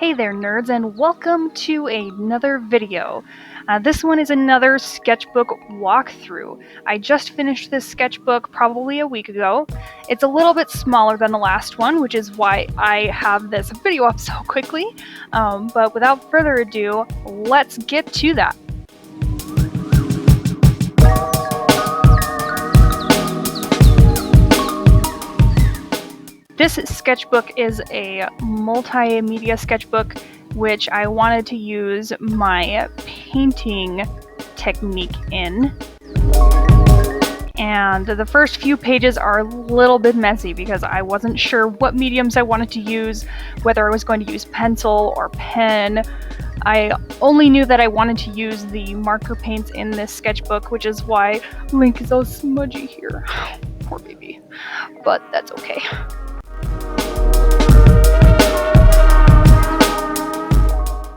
Hey there nerds, and welcome to another video. This one is another sketchbook walkthrough. I just finished this sketchbook probably a week ago. It's a little bit smaller than the last one, which is why I have this video up so quickly. But without further ado, let's get to that. This sketchbook is a multimedia sketchbook, which I wanted to use my painting technique in. And the first few pages are a little bit messy because I wasn't sure what mediums I wanted to use, whether I was going to use pencil or pen. I only knew that I wanted to use the marker paints in this sketchbook, which is why Link is all smudgy here. Poor baby. But that's okay.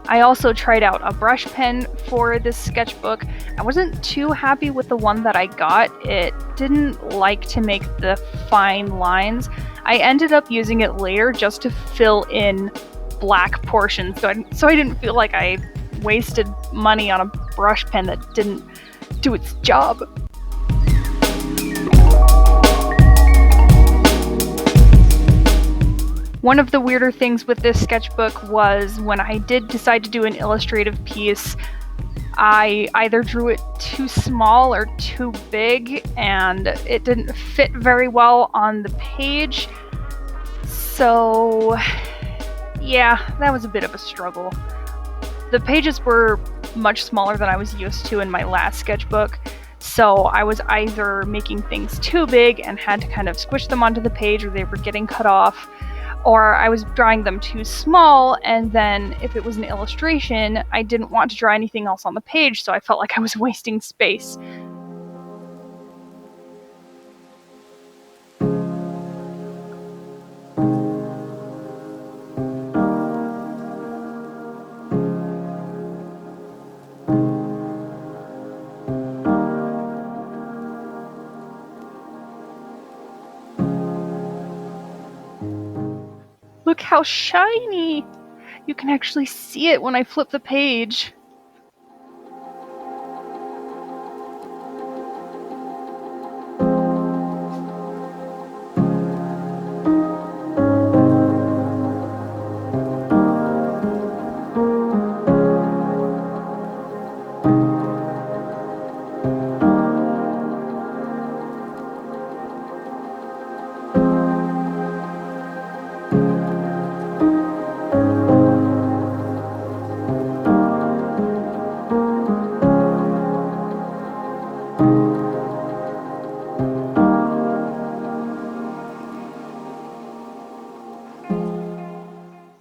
I also tried out a brush pen for this sketchbook. I wasn't too happy with the one that I got. It didn't like to make the fine lines. I ended up using it later just to fill in black portions, so I didn't feel like I wasted money on a brush pen that didn't do its job. One of the weirder things with this sketchbook was when I did decide to do an illustrative piece, I either drew it too small or too big, and it didn't fit very well on the page. So, yeah, that was a bit of a struggle. The pages were much smaller than I was used to in my last sketchbook, so I was either making things too big and had to kind of squish them onto the page, or they were getting cut off, or I was drawing them too small, and then if it was an illustration, I didn't want to draw anything else on the page, so I felt like I was wasting space. Look how shiny! You can actually see it when I flip the page.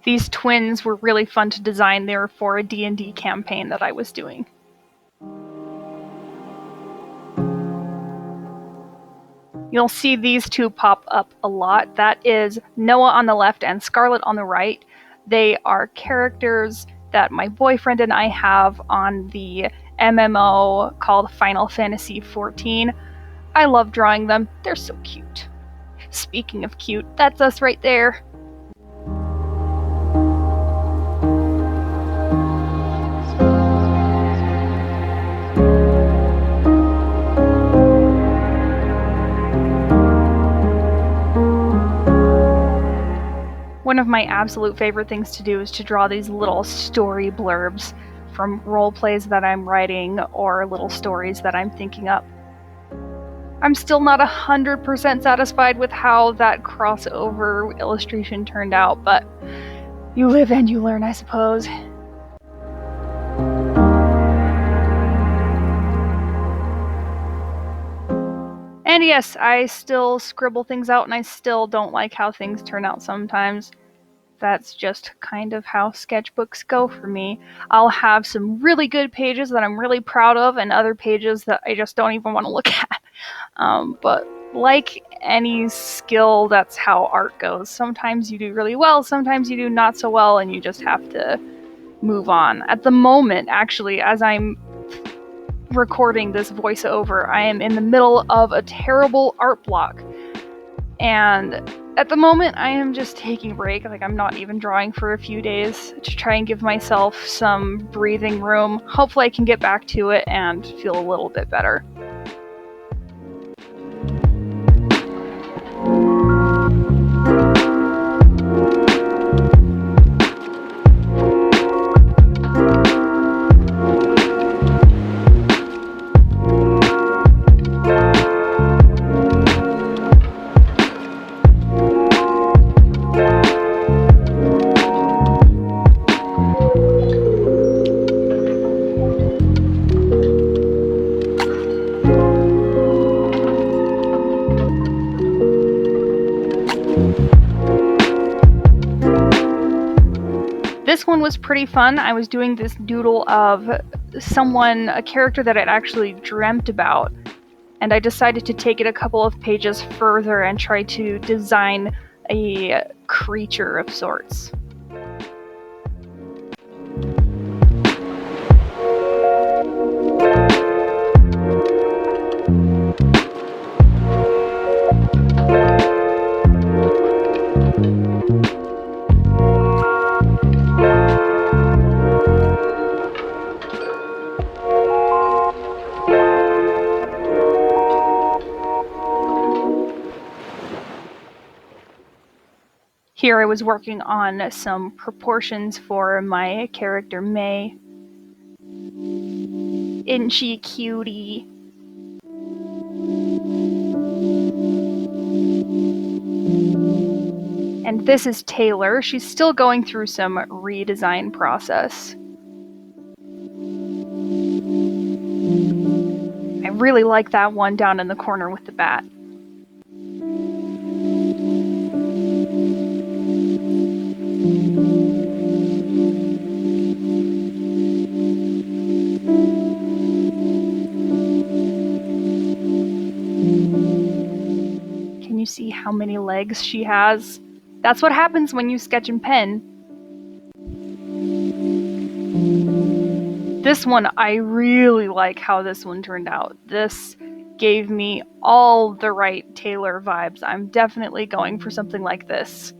These twins were really fun to design. They were for a D&D campaign that I was doing. You'll see these two pop up a lot. That is Noah on the left and Scarlet on the right. They are characters that my boyfriend and I have on the MMO called Final Fantasy XIV. I love drawing them. They're so cute. Speaking of cute, that's us right there. One of my absolute favorite things to do is to draw these little story blurbs from role plays that I'm writing or little stories that I'm thinking up. I'm still not 100% satisfied with how that crossover illustration turned out, but you live and you learn, I suppose. And yes, I still scribble things out and I still don't like how things turn out sometimes. That's just kind of how sketchbooks go for me. I'll have some really good pages that I'm really proud of and other pages that I just don't even want to look at. But like any skill, that's how art goes. Sometimes you do really well, sometimes you do not so well, and you just have to move on. At the moment, actually, as I'm recording this voiceover, I am in the middle of a terrible art block. And At the moment, I am just taking a break. Like, I'm not even drawing for a few days to try and give myself some breathing room. Hopefully I can get back to it and feel a little bit better. This one was pretty fun. I was doing this doodle of a character that I'd actually dreamt about, and I decided to take it a couple of pages further and try to design a creature of sorts. Here I was working on some proportions for my character May. Isn't she cutie? And this is Taylor. She's still going through some redesign process. I really like that one down in the corner with the bat. Can you see how many legs she has? That's what happens when you sketch in pen. This one, I really like how this one turned out. This gave me all the right Taylor vibes. I'm definitely going for something like this.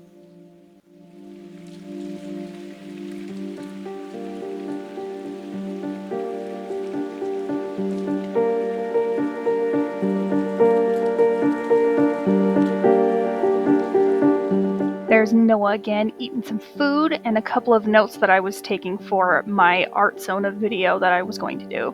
There's Noah again, eating some food, and a couple of notes that I was taking for my Art Sona video that I was going to do.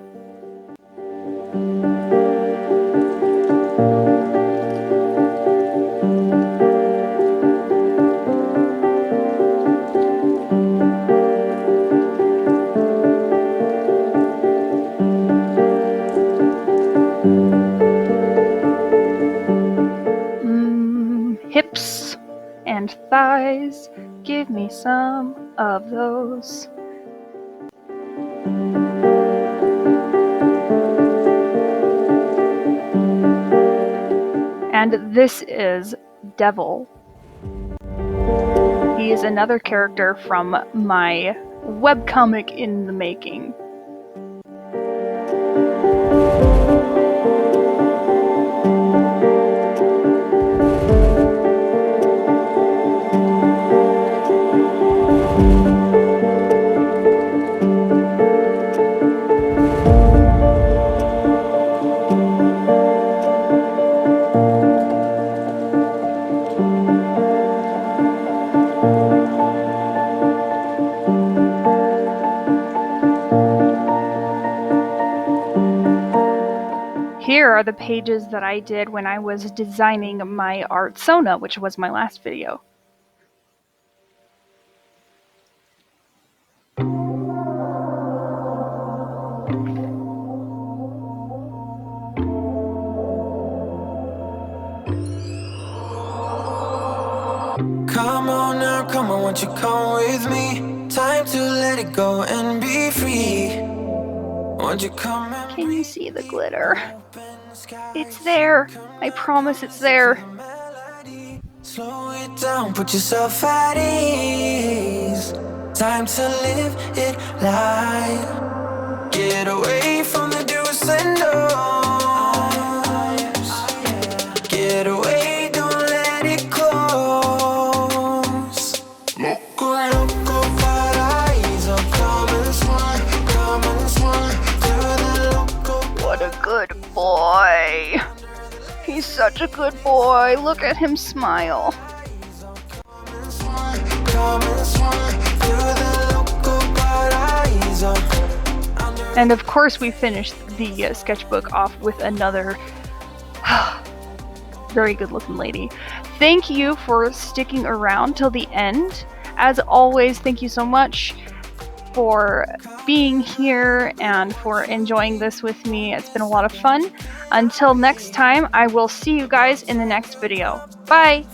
Hips and thighs, give me some of those. And this is Devil. He is another character from my webcomic in the making. Here are the pages that I did when I was designing my Art Sona, which was my last video. Come on now, come on, won't you come with me? Time to let it go and be free. Won't you come and Can you see the glitter? It's there. I promise it's there. slow it down, put yourself at ease. Time to live it live. Get away from the do's and don'ts. Get away, don't let it close. local paraíso. Come and swing through the local. What a good boy. He's such a good boy. Look at him smile. Come and swing through the local paraíso. And of course we finished the sketchbook off with another very good looking lady. Thank you for sticking around till the end. As always, thank you so much for being here and for enjoying this with me. It's been a lot of fun. Until next time, I will see you guys in the next video. Bye!